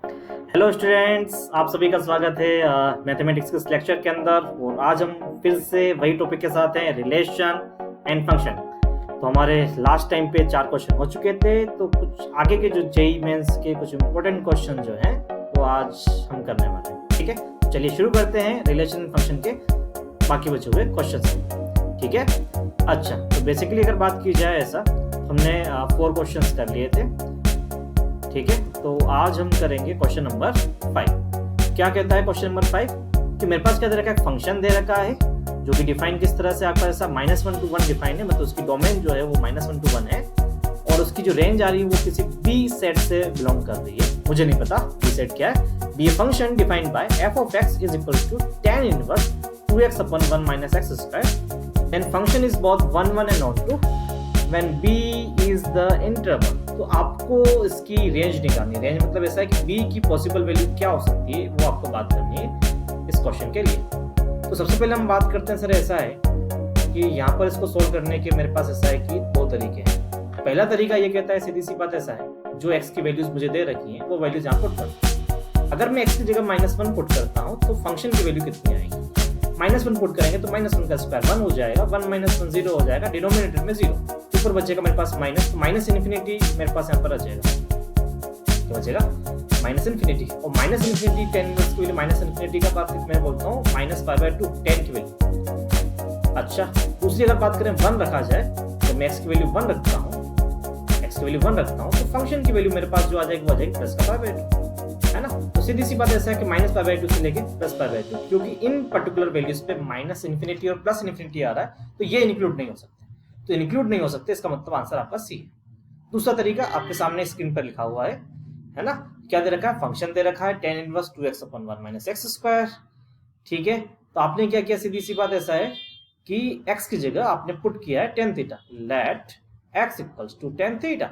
Hello students, आप सभी का स्वागत है मैथमेटिक्स के इस लेक्चर के अंदर। और आज हम फिर से वही टॉपिक के साथ हैं, रिलेशन एंड फंक्शन। तो हमारे लास्ट टाइम पे 4 क्वेश्चन हो चुके थे, तो कुछ आगे के जो जेईई मेंस के कुछ इंपॉर्टेंट क्वेश्चन जो हैं वो आज हम करने वाले हैं। ठीक है, चलिए शुरू करते हैं रिलेशन एंड फंक्शन के बाकी बचे हुए क्वेश्चन से। ठीक है, अच्छा तो बेसिकली अगर बात की जाए, ऐसा हमने 4 क्वेश्चन कर लिए थे। ठीक है, तो आज हम करेंगे क्वेश्चन नंबर 5। क्या कहता है क्वेश्चन नंबर 5 कि मेरे पास क्या दे रखा है, फंक्शन दे रखा है जो कि डिफाइन किस तरह से आपका ऐसा -1 to 1 डिफाइन है, मतलब उसकी डोमेन जो है वो -1 to 1 है और उसकी जो रेंज आ रही है वो किसी बी सेट से बिलोंग कर रही है। मुझे नहीं पता बी सेट क्या है। B function defined by f of x is equal to tan inverse 2x upon 1 minus x square then function is both 1 1 and odd 2 when b is the interval। तो आपको इसकी रेंज निकालनी है। Range मतलब ऐसा है कि b की पॉसिबल वैल्यू क्या हो सकती है, वो आपको बात करनी है इस क्वेश्चन के लिए। तो सबसे पहले हम बात करते हैं, सर ऐसा है कि यहाँ पर इसको सोल्व करने के मेरे पास ऐसा है कि 2 तरीके हैं। पहला तरीका ये कहता है, सीधी सी बात ऐसा है, जो x की वैल्यूज मुझे दे रखी हैं वो वैल्यूज यहाँ पुट कर। अगर मैं x की जगह -1 पुट करता हूँ तो फंक्शन की वैल्यू कितनी आएगी? -1 पुट करेंगे तो -1 का स्क्वायर 1 हो जाएगा, 1 - 1 0 हो जाएगा, डिनोमिनेटर में 0, ऊपर बचेगा मेरे पास माइनस, तो माइनस इन्फिनिटी मेरे पास यहाँ पर बचेगा। क्या बचेगा? Minus infinity. और माइनस इन्फिनिटी 10 इनवर्स के लिए माइनस इन्फिनिटी का बात मैं बोलता हूँ -π/2 10 की वैल्यू। अच्छा, दूसरी अगर बात करें 1 रखा जाए तो मैं x की वैल्यू 1 रखता हूँ, x की वैल्यू 1 रखता हूँ तो फंक्शन की वैल्यू मेरे पास जो आ जाएगी वो आ जाएगी +π/2, है ना। तो सीधी सी बात ऐसा है कि -π/2 से लेके +π/2, क्योंकि इन पर्टिकुलर वैल्यूज पे माइनस इन्फिनिटी और प्लस इन्फिनिटी आ रहा है तो ये इंक्लूड नहीं हो सकते। तो इंक्लूड नहीं हो सकते, इसका मतलब आंसर आपका सी है। दूसरा तरीका आपके सामने स्क्रीन पर लिखा हुआ है ना। क्या दे रखा है? फंक्शन दे रखा है tan inverse 2x upon 1 minus x square. ठीक है, तो आपने क्या किया, सीधी सी बात ऐसा है कि x की जगह आपने पुट किया है tan theta, let x equals to tan theta.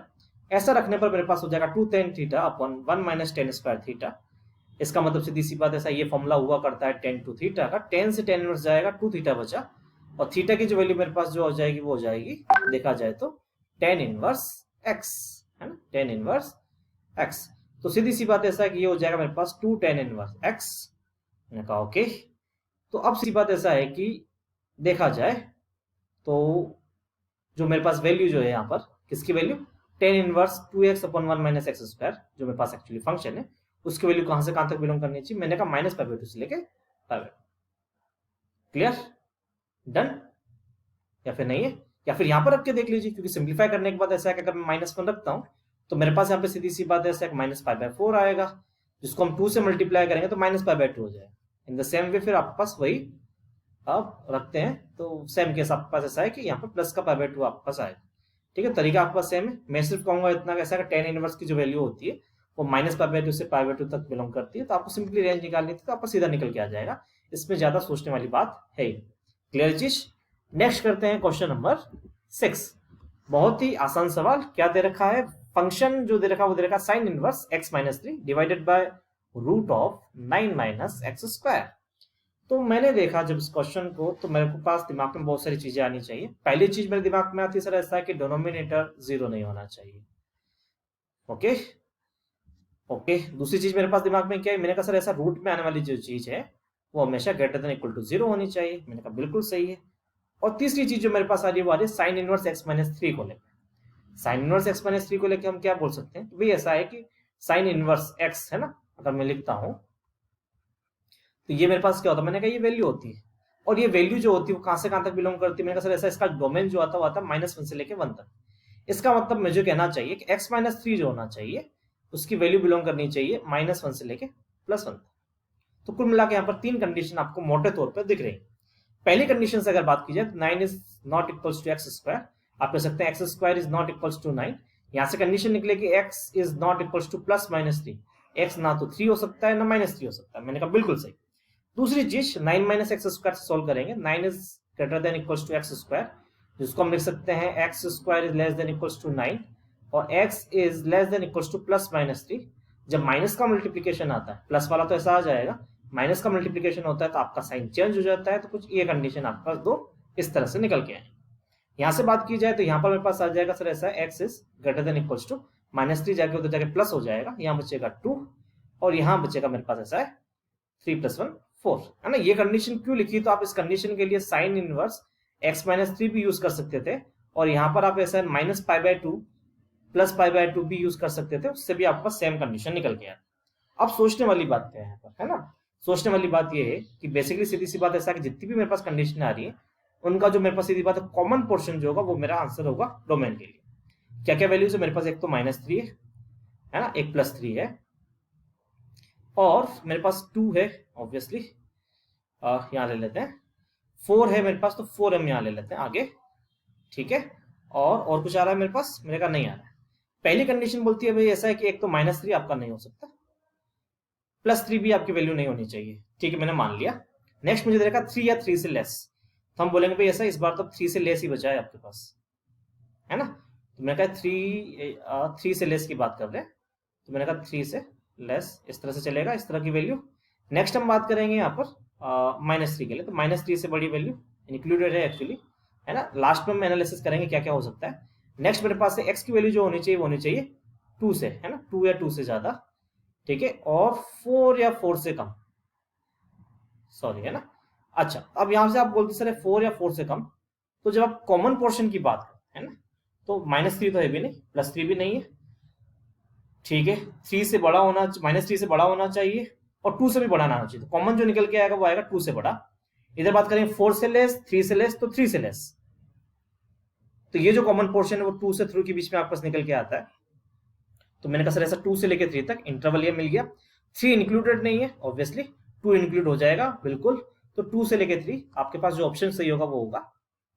ऐसा रखने पर मेरे पास हो जाएगा 2 tan theta upon 1 minus tan square theta. इसका मतलब सीधी सी बात ऐसा, ये फॉर्मूला हुआ करता है tan to थीटा का, tan से tan इनवर्स जाएगा, 2 थीटा बचा और थीटा की जो वैल्यू मेरे पास जो हो जाएगी वो हो जाएगी, देखा जाए तो tan इनवर्स x, है ना, tan इनवर्स x। तो सीधी सी बात ऐसा है कि ये हो जाएगा मेरे पास 2 tan इनवर्स x। मैंने कहा ओके। तो अब सीधी बात ऐसा है कि देखा जाए तो जो मेरे पास वैल्यू जो है यहाँ पर, किसकी value? tan inverse 2x upon 1 minus x square, जो मेरे पास एक्चुअली फंक्शन है, उसकी वैल्यू कहां से कहां तक बिलोंग करनी चाहिए? मैंने कहा -π/2 से लेके π/2। क्लियर? डन? या फिर नहीं है? या फिर यहाँ पर रख के देख लीजिए, क्योंकि सिंप्लीफाई करने के बाद ऐसा है कि अगर मैं -1 रखता हूँ तो मेरे पास यहाँ पे सीधी सी बात ऐसा है -π/4 आएगा, जिसको हम 2 से मल्टीप्लाई करेंगे तो -π/2 हो जाएगा। इन द सेम वे फिर आपके पास वही आप रखते हैं तो सेम केस आपके पास ऐसा है कि यहाँ पर प्लस का π/2 आपके पास आएगा। ठीक है, तरीका आपके पास सेम है। मैं सिर्फ कहूंगा इतना कैसा है, tan इनवर्स की जो वैल्यू होती है वो -π/2 से π/2 तक बिलोंग करती है, तो आपको सिंपली रेंज निकालनी थी तो आपको सीधा निकल के आ जाएगा। इसमें ज्यादा सोचने वाली बात है ही। क्लियर चीज? नेक्स्ट करते हैं क्वेश्चन नंबर 6। बहुत ही आसान सवाल। क्या दे रखा है? फंक्शन जो दे रखा है वो दे रखा है sin inverse x - 3 divided by √9 - x square. तो मैंने देखा जब इस क्वेश्चन को, तो मेरे पास दिमाग में बहुत सारी चीजें आनी चाहिए। पहली चीज मेरे दिमाग में आती है सर ऐसा है कि डिनोमिनेटर 0 नहीं होना चाहिए। Okay okay. दूसरी चीज मेरे पास दिमाग में क्या है, मैंने कहा सर ऐसा रूट में आने वाली जो चीज है वो हमेशा ग्रेटर देन इक्वल टू 0 होनी चाहिए। मैंने कहा बिल्कुल सही है। और तीसरी चीज जो मेरे पास आ रही है वो आ रही है sin इनवर्स x - 3 को लेकर। sin इनवर्स x - 3 को लेकर हम क्या बोल सकते हैं? भाई ऐसा है कि sin इनवर्स x है ना, अगर मैं लिखता हूं तो ये मेरे पास क्या होता है? मैंने कहा ये वैल्यू होती है, और ये वैल्यू जो होती है वो कहां से कहां तक बिलोंग करती है? मैंने कहा सर ऐसा, इसका डोमेन जो आता है वो आता है -1 से लेकर 1 तक। इसका मतलब मुझे कहना चाहिए कि x - 3 जो होना चाहिए उसकी वैल्यू बिलोंग करनी चाहिए -1 से लेकर +1 तक। तो कुल मिला के यहाँ पर 3 कंडीशन आपको मोटे तौर पर दिख रही है। पहली कंडीशन से अगर बात की जाए तो 9 is not equals to x square. आप कह सकते हैं x square is not equals to 9। यहाँ से कंडीशन निकलेगी x is not equals to +-3। x ना तो 3 हो सकता है ना -3 हो सकता है। मैंने कहा बिल्कुल सही। दूसरी चीज 9 - x स्क्वायर से सोल्व करेंगे। 9 is greater than equals to x square, जिसको हम लिख सकते हैं x square is less than equals to 9 और x is less than equals to +-3। जब माइनस का मल्टीप्लीकेशन आता है, प्लस वाला तो ऐसा आ जाएगा, माइनस का मल्टीप्लिकेशन होता है तो आपका साइन चेंज हो जाता है। तो कुछ ये कंडीशन आपके पास 2 इस तरह से निकल के आए। यहाँ से बात की जाए तो यहाँ पर मेरे पास आ जाएगा सर ऐसा x is greater than equals to -3 जाके उधर जाके प्लस हो जाएगा, यहाँ बचेगा 2 और यहाँ बचेगा मेरे पास ऐसा है 3+1 4, है ना। ये कंडीशन क्यों लिखी, तो आप इस कंडीशन के लिए साइन इनवर्स x-3 भी यूज कर सकते थे, और यहाँ पर आप ऐसा -π/2 +π/2 भी यूज कर सकते थे, उससे भी आपके पास सेम कंडीशन निकल गया। अब सोचने वाली बात है यहाँ पर, है ना, सोचने वाली बात ये है कि बेसिकली सीधी सी बात ऐसा कि जितनी भी मेरे पास कंडीशन आ रही है उनका जो मेरे पास सीधी बात है कॉमन पोर्शन जो होगा वो मेरा आंसर होगा डोमेन के लिए। क्या क्या वैल्यूज है मेरे पास, एक तो -3 है ना, एक +3 है, और मेरे पास 2 है ऑब्वियसली, यहाँ ले लेते हैं, 4 है मेरे पास, तो 4 हम यहाँ ले लेते हैं आगे, ठीक है। और कुछ आ रहा है मेरे पास, मेरे का नहीं आ रहा है। पहली कंडीशन बोलती है भाई ऐसा है कि एक तो -3 आपका नहीं हो सकता, +3 भी आपकी वैल्यू नहीं होनी चाहिए, ठीक है, मैंने मान लिया। नेक्स्ट मुझे देखा 3 या 3 से लेस, तो हम बोलेंगे भाई ऐसा इस बार तो 3 से लेस ही बचा है आपके पास, है ना। तो मैंने कहा 3 से लेस की बात कर रहे हैं, तो मैंने कहा 3 से लेस, इस तरह से चलेगा, इस तरह की वैल्यू। नेक्स्ट हम बात करेंगे यहाँ पर -3 के लिए, तो -3 से बड़ी वैल्यू इंक्लूडेड है एक्चुअली, है ना। लास्ट में हम एनालिसिस करेंगे क्या क्या हो सकता है। नेक्स्ट मेरे पास एक्स की वैल्यू जो होनी चाहिए वो होनी चाहिए 2 से, है ना, 2 या 2 से ज्यादा, ठीक है, और 4 या 4 से कम, सॉरी, है ना। अच्छा, अब यहां से आप बोलते सर 4 या 4 से कम, तो जब आप कॉमन पोर्शन की बात करते हैं ना, तो -3 तो है भी नहीं, +3 भी नहीं है, ठीक है, 3 से बड़ा होना, -3 से बड़ा होना चाहिए, और 2 से भी बड़ा ना होना चाहिए, तो कॉमन जो निकल के आएगा वो आएगा 2 से बड़ा। इधर बात करें 4 से लेस, 3 से लेस, तो 3 से लेस, तो ये जो कॉमन पोर्शन है वो 2 से 3 के बीच में आपके पास निकल के आता है। तो मैंने कहा सर ऐसा 2 से लेके 3 तक इंटरवल ये मिल गया, 3 इंक्लूडेड नहीं है ऑब्वियसली, 2 इंक्लूड हो जाएगा बिल्कुल, तो 2 से लेके 3 आपके पास जो ऑप्शन सही होगा वो होगा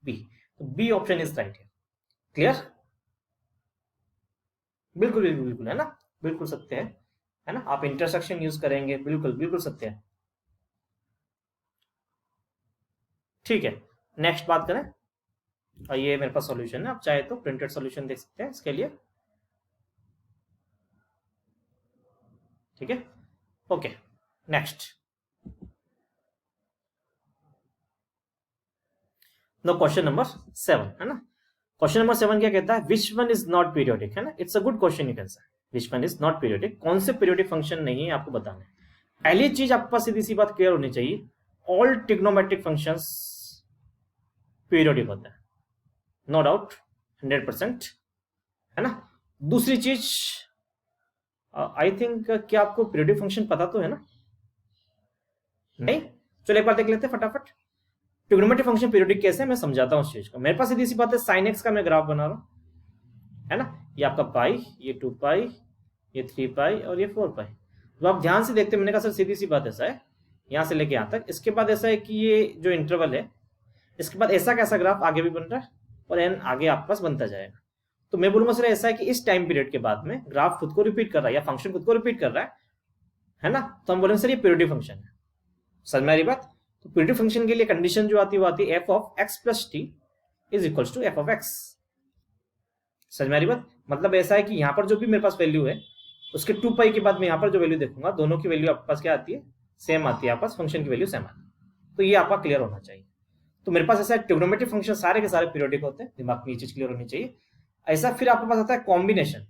बी, तो बी ऑप्शन इज राइट है। क्लियर, बिल्कुल बिल्कुल बिल्कुल, है ना, बिल्कुल सत्य है ना, आप इंटरसेक्शन यूज करेंगे, बिल्कुल बिल्कुल सत्य है, ठीक है। नेक्स्ट बात करें, और ये मेरे पास सॉल्यूशन है, आप चाहे तो प्रिंटेड सॉल्यूशन देख सकते हैं इसके लिए, ठीक है, okay. Next no question number 7, है ना। क्वेश्चन नंबर 7 क्या कहता है, which one is not periodic, है ना, it's a good question you can say, which one is not periodic, कौन से पीरियोडिक फंक्शन नहीं है आपको बताना है। पहली चीज आपके पास सीधी सी बात क्लियर होनी चाहिए, ऑल ट्रिग्नोमेट्रिक फंक्शंस पीरियोडिक होता है, नो डाउट 100%, है ना। दूसरी चीज आई थिंक क्या आपको पीरियोडिक फंक्शन पता तो है ना, नहीं, चलो एक बार देख लेते हैं फटाफट। ट्रिग्नोमेट्रिक फंक्शन पीरियोडिक कैसे है मैं समझाता हूँ उस चीज को। मेरे पास सीधी सी बात है, साइन एक्स का मैं ग्राफ बना रहा हूँ, है ना, ये आपका पाई, ये 2 पाई, ये 3 पाई, और ये 4 पाई। तो आप ध्यान से देखते हैं, मैंने कहा सर सीधी सी बात ऐसा है, यहाँ से लेके यहाँ तक, इसके बाद ऐसा है कि ये जो इंटरवल है, इसके बाद ऐसा कैसा ग्राफ आगे भी बन रहा है, और एन आगे आपके पास बनता जाएगा। तो मैं बोलूंगा सर ऐसा है कि इस टाइम पीरियड के बाद में ग्राफ खुद को रिपीट कर रहा है, या फंक्शन खुद को रिपीट कर रहा है ना, तो हम बोलेंगे सर ये पीरियोडिक फंक्शन है। समझ में आ रही बात। तो पीरियोडिक फंक्शन के लिए कंडीशन जो आती है वो आती है f of x plus T is equal to f of x। समझ में आ रही बात, मतलब ऐसा है कि यहाँ पर जो भी मेरे पास वैल्यू है उसके 2 पाई के बाद में यहाँ पर जो वैल्यू देखूंगा, दोनों की वैल्यू आपके पास क्या आती है, सेम आती है, आपके पास फंक्शन की वैल्यू सेम आती है। तो ये आपका क्लियर होना चाहिए। तो मेरे पास ऐसा ट्रिग्नोमेट्रिक फंक्शन सारे के सारे पीरियोडिक होते हैं, दिमाग में ये चीज क्लियर होनी चाहिए। ऐसा फिर आपके पास आता है कॉम्बिनेशन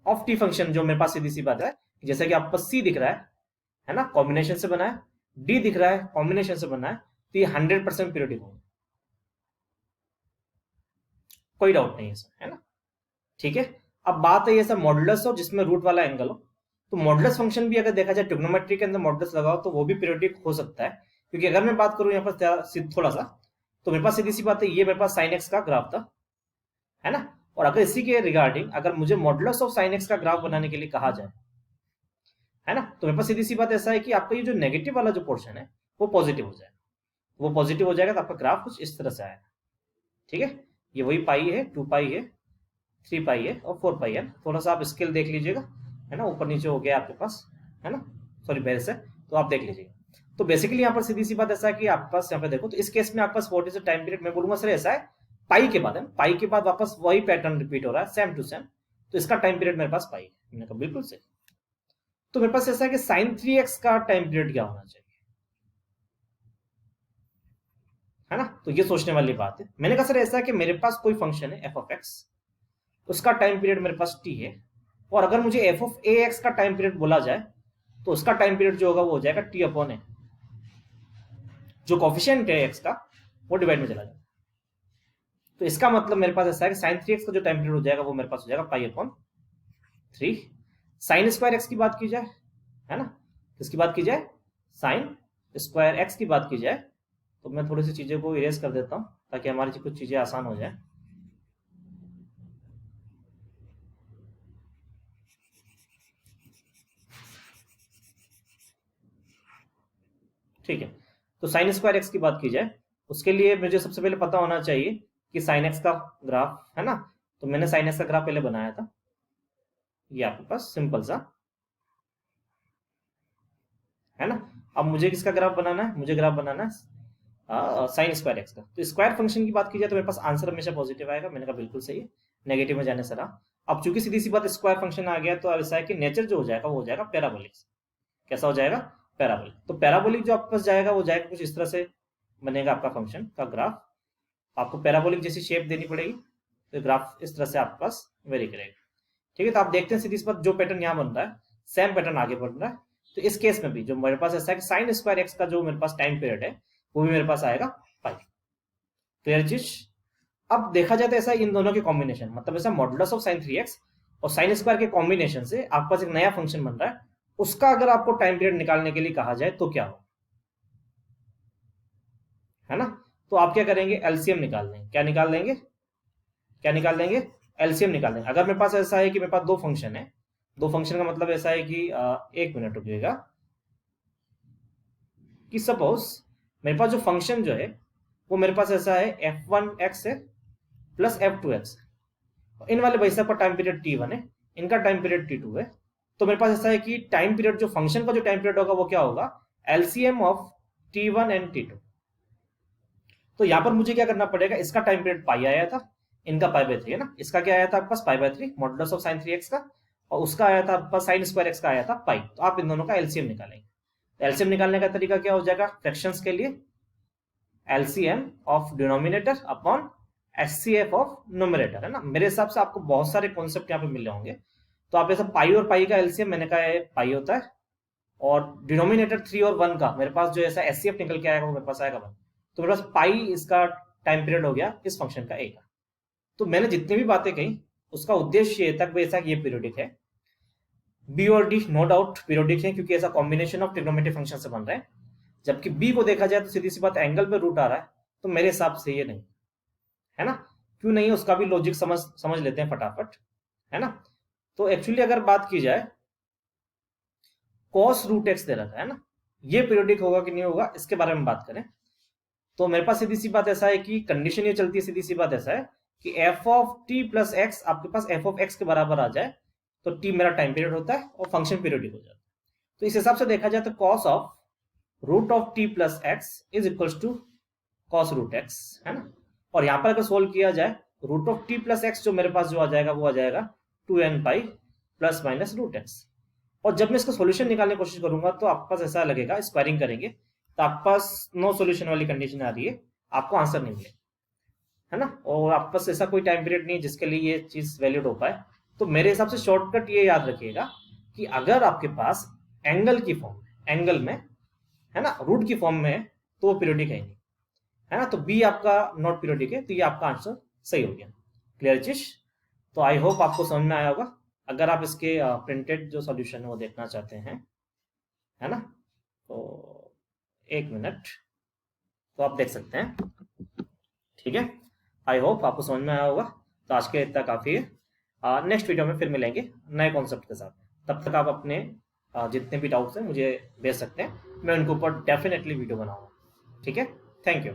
ऑफ टी फंक्शन, जो मेरे पास सीधी सी बात है, जैसे कि आपके पास सी दिख रहा है ना, कॉम्बिनेशन से बना है, डी दिख रहा है कॉम्बिनेशन से बना है, तो ये 100% पीरियोडिक होगा, कोई डाउट नहीं है सर, है ना, ठीक है। अब बात है ये सब मॉडुलस हो जिसमें रूट वाला एंगल हो, तो मॉडुलस फंक्शन भी अगर देखा जाए ट्रिग्नोमेट्री के अंदर मॉडुलस लगाओ तो वो भी पीरियोडिक हो सकता है, क्योंकि अगर मैं बात करूं यहाँ पर थोड़ा सा, तो मेरे पास सीधी सी बात है, ये मेरे पास साइन एक्स का ग्राफ था, है ना, और अगर इसी के रिगार्डिंग अगर मुझे मॉडुलस ऑफ साइन एक्स का ग्राफ बनाने के लिए कहा जाए, है ना, तो मेरे पास सीधी सी बात ऐसा है कि आपका ये जो नेगेटिव वाला जो पोर्शन है वो पॉजिटिव हो जाएगा, वो पॉजिटिव हो जाएगा, तो आपका ग्राफ कुछ इस तरह से आएगा, ठीक है। ये वही पाई है, 2 पाई है, 3 पाई है, और 4 पाई है, थोड़ा सा आप स्केल देख लीजिएगा, है ना, ऊपर नीचे हो गया आपके पास, है ना, सॉरी बेस है, तो आप देख लीजिएगा। तो बेसिकली यहाँ पर सीधी सी बात ऐसा है कि आपके पास यहाँ पे देखो, तो इस केस में आपके पास what is the time period, मैं बोलूंगा सर ऐसा है, पाई के बाद है, पाई के बाद वापस वही पैटर्न रिपीट हो रहा है सेम टू सेम, तो इसका टाइम पीरियड मेरे पास पाई है, मैंने कहा बिल्कुल सही। तो मेरे पास ऐसा है कि साइन 3x का टाइम पीरियड क्या होना चाहिए, है ना, तो ये सोचने वाली बात है। मैंने कहा सर ऐसा है कि मेरे पास कोई फंक्शन है f ऑफ x, उसका टाइम पीरियड मेरे पास t है, और अगर मुझे f ऑफ ax का टाइम पीरियड बोला जाए तो उसका टाइम पीरियड जो होगा वो हो जाएगा टी अपॉन ए, जो कॉफिशिएंट है एक्स का वो डिवाइड में चला जाएगा। तो इसका मतलब मेरे पास ऐसा है कि साइन 3x का जो टाइम पीरियड हो जाएगा वो मेरे पास हो जाएगा pi upon 3। Sine square x की बात की जाए, है ना, किसकी बात की जाए, साइन स्क्वायर एक्स की बात की जाए, तो मैं थोड़ी सी चीजें को इरेज कर देता हूं ताकि हमारी कुछ चीजें आसान हो जाए। ठीक है, तो साइन स्क्वायर एक्स की बात की जाए, उसके लिए मुझे सबसे पहले पता होना चाहिए कि साइन एक्स का ग्राफ, है ना, तो मैंने साइन एक्स का ग्राफ पहले बनाया था, ये आपके पास सिंपल सा, है ना। अब मुझे किसका ग्राफ बनाना है, मुझे ग्राफ बनाना है साइन स्क्वायर एक्स का। तो स्क्वायर फंक्शन की बात की जाए तो मेरे पास आंसर हमेशा पॉजिटिव आएगा, मैंने कहा बिल्कुल सही है, नेगेटिव में जाने से रहा। अब चूंकि सीधी सी बात स्क्वायर फंक्शन आ गया तो अब ऐसा है कि नेचर जो हो जाएगा वो हो जाएगा पैराबोलिक। कैसा हो जाएगा, पैराबोलिक। तो पैराबोलिक जो आपके पास जाएगा वो जाएगा कुछ इस तरह से बनेगा आपका फंक्शन का ग्राफ, आपको पैराबोलिक जैसी शेप देनी पड़ेगी, तो ग्राफ इस तरह से आपके पास वेरी करेगा। ठीक है, तो आप देखते हैं सीधी सी बात जो पैटर्न यहाँ बन रहा है सेम पैटर्न आगे बढ़ रहा है। तो इस केस में भी जो मेरे पास ऐसा है कि साइन स्क्वायर एक्स का जो मेरे पास टाइम पीरियड है वो भी मेरे पास आएगा पाई। क्लियर चीज। अब देखा जाए तो ऐसा इन दोनों के कॉम्बिनेशन, मतलब ऐसा मॉडुलस ऑफ साइन 3x और साइन स्क्वायर के कॉम्बिनेशन से आपके पास एक नया फंक्शन बन रहा है, उसका अगर आपको टाइम पीरियड निकालने के लिए कहा जाए तो क्या हो, है ना। तो आप क्या करेंगे, एलसीएम निकाल लेंगे। क्या निकाल लेंगे, क्या निकाल लेंगे, एलसीएम निकाल लेंगे। अगर मेरे पास ऐसा है कि मेरे पास दो फंक्शन है, दो फंक्शन का मतलब ऐसा है कि एक मिनट रुकिएगा, कि सपोज मेरे पास जो फंक्शन जो है वो मेरे पास ऐसा है f1x है प्लस f2x, इन वाले भाई साहब का टाइम पीरियड t1 है, इनका टाइम पीरियड t2 है। तो मेरे पास ऐसा है कि टाइम पीरियड जो फंक्शन का जो टाइम पीरियड होगा वो क्या होगा, LCM of t1 and t2। तो यहां पर मुझे क्या करना पड़ेगा, इसका टाइम पीरियड पाई आया था, इनका पाई बाय 3 है ना, इसका क्या आया था आपके पास pi by 3 modulus of sine 3x का, और उसका आया था आपके पास साइन स्क्वायर एक्स का आया था पाई। तो आप इन दोनों का एलसीएम निकालेंगे। एलसीएम निकालने का तरीका क्या हो जाएगा, फ्रैक्शंस के लिए LCM of denominator upon HCF of numerator, है ना। मेरे हिसाब से आपको बहुत सारे कॉन्सेप्ट यहाँ पे मिल होंगे। तो आप ऐसा पाई और पाई का एलसीएम मैंने कहा है पाई होता है, और डिनोमिनेटर 3 और 1 का मेरे पास जो ऐसा एचसीएफ निकल के आएगा वो मेरे पास आएगा 1। तो मेरे पास पाई इसका टाइम पीरियड हो गया इस फंक्शन का ए का। तो मैंने जितनी भी बातें कही उसका उद्देश्य ये तक ऐसा कि ये पीरियोडिक है, बी और डी नो डाउट पीरियोडिक है क्योंकि ऐसा कॉम्बिनेशन ऑफ ट्रिग्नोमेट्रिक फंक्शन से बन रहे हैं। जबकि बी को देखा जाए तो सीधी सी बात एंगल पे रूट आ रहा है, तो मेरे हिसाब से ये नहीं है ना। क्यों नहीं, उसका भी लॉजिक समझ लेते हैं फटाफट, है ना। तो एक्चुअली अगर बात की जाए cos रूट एक्स दे रखा है ना, ये पीरियोडिक होगा कि नहीं होगा इसके बारे में बात करें तो मेरे पास सीधी सी बात ऐसा है कि कंडीशन ये चलती है, सीधी सी बात ऐसा है कि F of T plus x आपके पास एफ ऑफ एक्स के बराबर आ जाए तो टी मेरा टाइम पीरियड होता है और फंक्शन पीरियोडिक हो जाता है। तो इस हिसाब से देखा जाए तो cos of root of T plus X is equals to cos root X, है ना। और यहां पर अगर सोल्व किया जाए root of T plus X जो मेरे पास जो आ जाएगा वो आ जाएगा 2n pi plus minus root X. और जब मैं इसका सॉल्यूशन निकालने की कोशिश करूंगा तो आपके पास ऐसा लगेगा, स्क्वायरिंग करेंगे तो आपके पास नो सॉल्यूशन वाली कंडीशन आ रही है, आपको आंसर नहीं मिलेगा, है ना। और आपके पास ऐसा कोई टाइम पीरियड नहीं जिसके लिए ये चीज वैलिड हो पाए। तो मेरे हिसाब से शॉर्टकट ये याद रखिएगा कि अगर आपके पास एंगल की फॉर्म एंगल में है ना, रूट की फॉर्म में है तो वो पीरियोडिक है नहीं, है ना। तो बी आपका नॉट पीरियोडिक है, तो ये आपका आंसर सही हो गया। क्लियर चीज। तो आई होप आपको समझ में आया होगा। अगर आप इसके प्रिंटेड जो सॉल्यूशन है वो देखना चाहते हैं, है ना, तो एक मिनट, तो आप देख सकते हैं। ठीक है, आई होप आपको समझ में आया होगा। तो आज के इतना काफी है, नेक्स्ट वीडियो में फिर मिलेंगे नए कॉन्सेप्ट के साथ। तब तक आप अपने जितने भी डाउट्स हैं मुझे भेज सकते हैं, मैं उनके ऊपर डेफिनेटली वीडियो बनाऊंगा। ठीक है, थैंक यू।